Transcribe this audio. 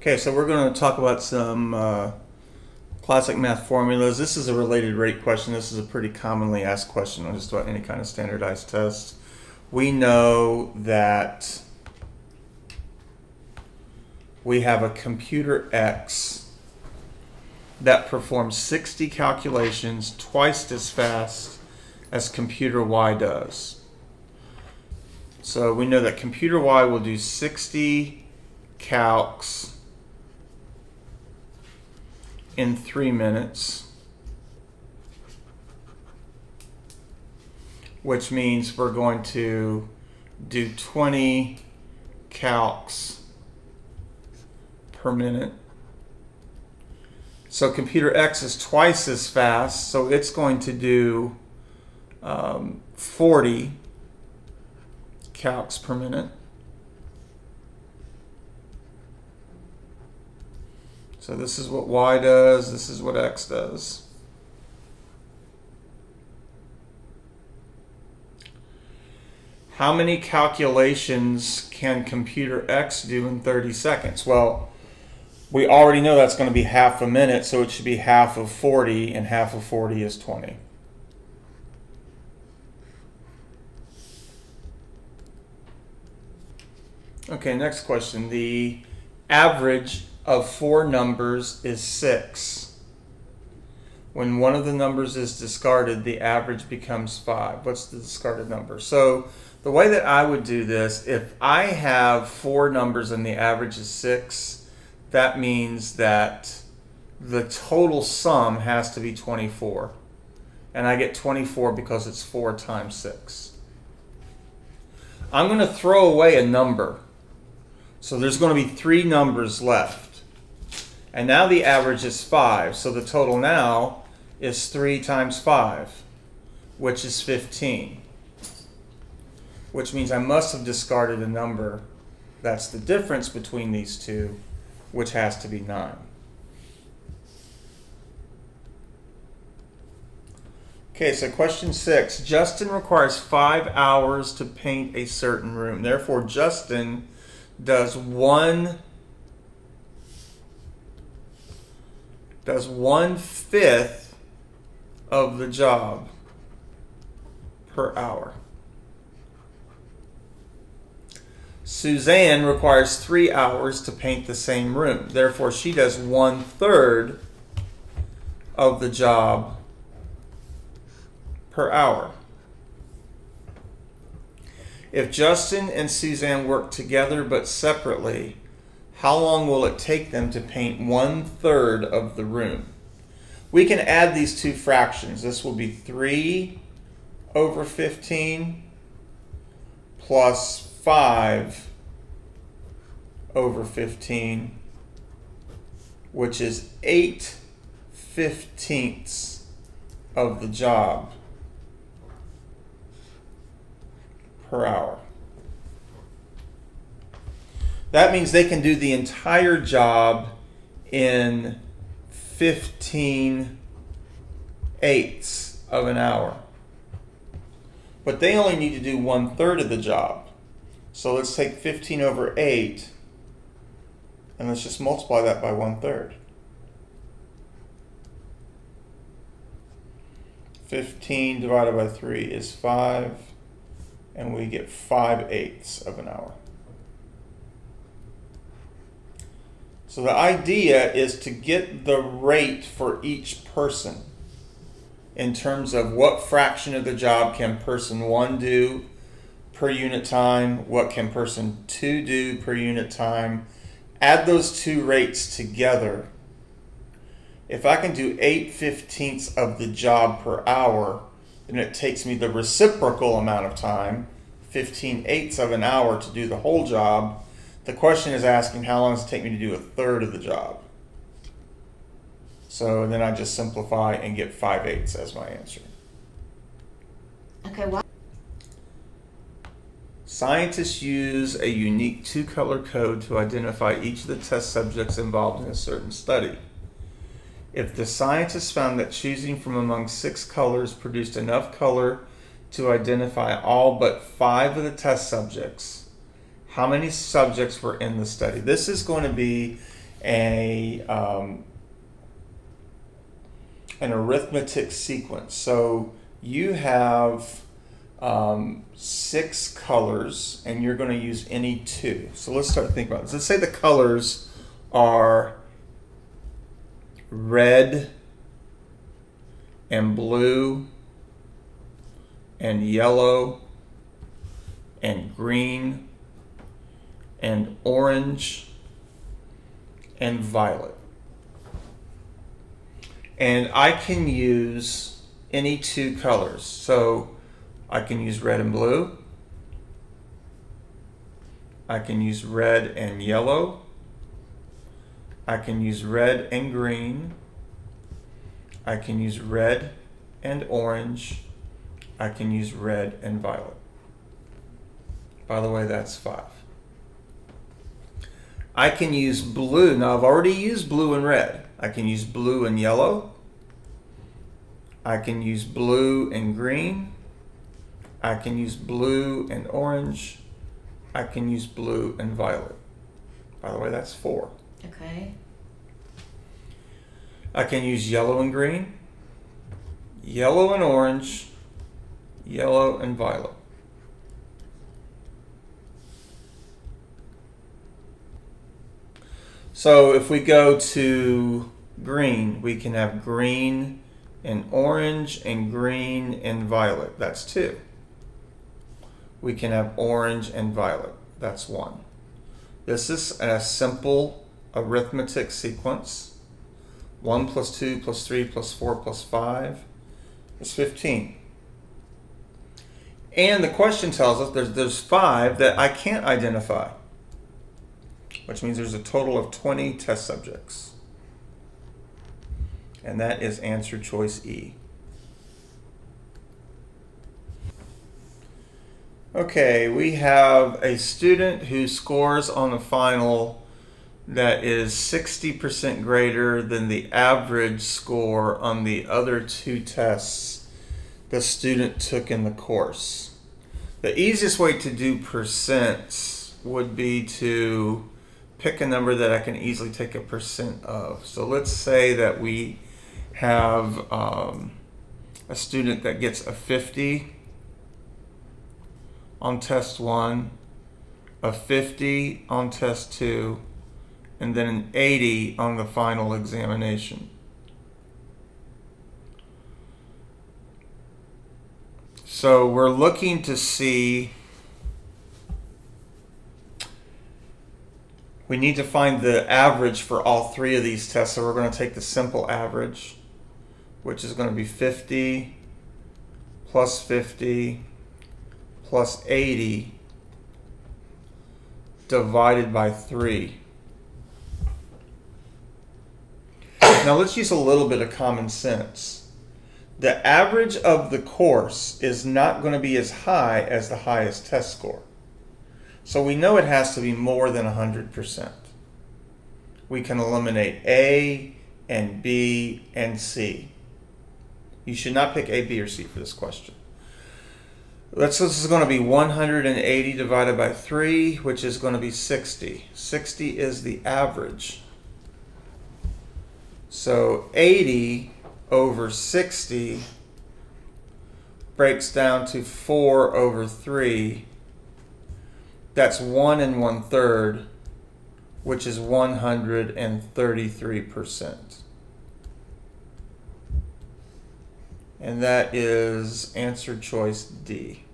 Okay, so we're going to talk about some classic math formulas. This is a related rate question. This is a pretty commonly asked question on just about any kind of standardized test. We know that we have a computer X that performs 60 calculations twice as fast as computer Y does. So we know that computer Y will do 60 calcs in 3 minutes, which means we're going to do 20 calcs per minute. So computer X is twice as fast, so it's going to do 40 calcs per minute. So this is what Y does, this is what X does. How many calculations can computer X do in 30 seconds? Well, we already know that's going to be half a minute, so it should be half of 40, and half of 40 is 20. Okay, next question. The average of 4 numbers is 6. When one of the numbers is discarded, the average becomes 5. What's the discarded number? So the way that I would do this, if I have 4 numbers and the average is 6, that means that the total sum has to be 24. And I get 24 because it's 4 times 6. I'm going to throw away a number. So there's going to be 3 numbers left. And now the average is 5. So the total now is 3 times 5, which is 15. Which means I must have discarded a number that's the difference between these two, which has to be 9. Okay, so question 6. Justin requires 5 hours to paint a certain room. Therefore, Justin does 1/5 of the job per hour. Suzanne requires 3 hours to paint the same room. Therefore, she does 1/3 of the job per hour. If Justin and Suzanne work together but separately, how long will it take them to paint 1/3 of the room? We can add these two fractions. This will be 3 over 15 plus 5 over 15, which is 8/15 of the job per hour. That means they can do the entire job in 15/8 of an hour. But they only need to do 1/3 of the job. So let's take 15 over 8 and let's just multiply that by 1/3. 15 divided by 3 is 5, and we get 5/8 of an hour. So the idea is to get the rate for each person in terms of what fraction of the job can person 1 do per unit time, what can person 2 do per unit time. Add those two rates together. If I can do 8/15 of the job per hour, then it takes me the reciprocal amount of time, 15/8 of an hour, to do the whole job. The question is asking how long does it take me to do 1/3 of the job. So then I just simplify and get 5/8 as my answer. Okay, what? Scientists use a unique 2-color code to identify each of the test subjects involved in a certain study. If the scientists found that choosing from among 6 colors produced enough color to identify all but 5 of the test subjects, how many subjects were in the study? This is going to be an arithmetic sequence. So you have 6 colors, and you're going to use any 2. So let's start thinking about this. Let's say the colors are red and blue and yellow and green and orange and violet. And I can use any 2 colors. So I can use red and blue. I can use red and yellow. I can use red and green. I can use red and orange. I can use red and violet. By the way, that's 5. I can use blue. Now I've already used blue and red. I can use blue and yellow. I can use blue and green. I can use blue and orange. I can use blue and violet. By the way, that's 4. Okay. I can use yellow and green, yellow and orange, yellow and violet. So if we go to green, we can have green and orange and green and violet. That's 2. We can have orange and violet. That's 1. This is a simple arithmetic sequence. 1 plus 2 plus 3 plus 4 plus 5 is 15. And the question tells us there's 5 that I can't identify, which means there's a total of 20 test subjects. And that is answer choice E. Okay, we have a student who scores on the final that is 60% greater than the average score on the other 2 tests the student took in the course. The easiest way to do percents would be to pick a number that I can easily take a percent of. So let's say that we have a student that gets a 50 on test 1, a 50 on test 2, and then an 80 on the final examination. So we're looking to see, we need to find the average for all 3 of these tests. So we're going to take the simple average, which is going to be 50 plus 50 plus 80 divided by 3. Now let's use a little bit of common sense. The average of the course is not going to be as high as the highest test score. So we know it has to be more than 100%. We can eliminate A and B and C. You should not pick A, B, or C for this question. This is going to be 180 divided by 3, which is going to be 60. 60 is the average. So 80 over 60 breaks down to 4 over 3. That's 1 1/3, which is 133%. And that is answer choice D.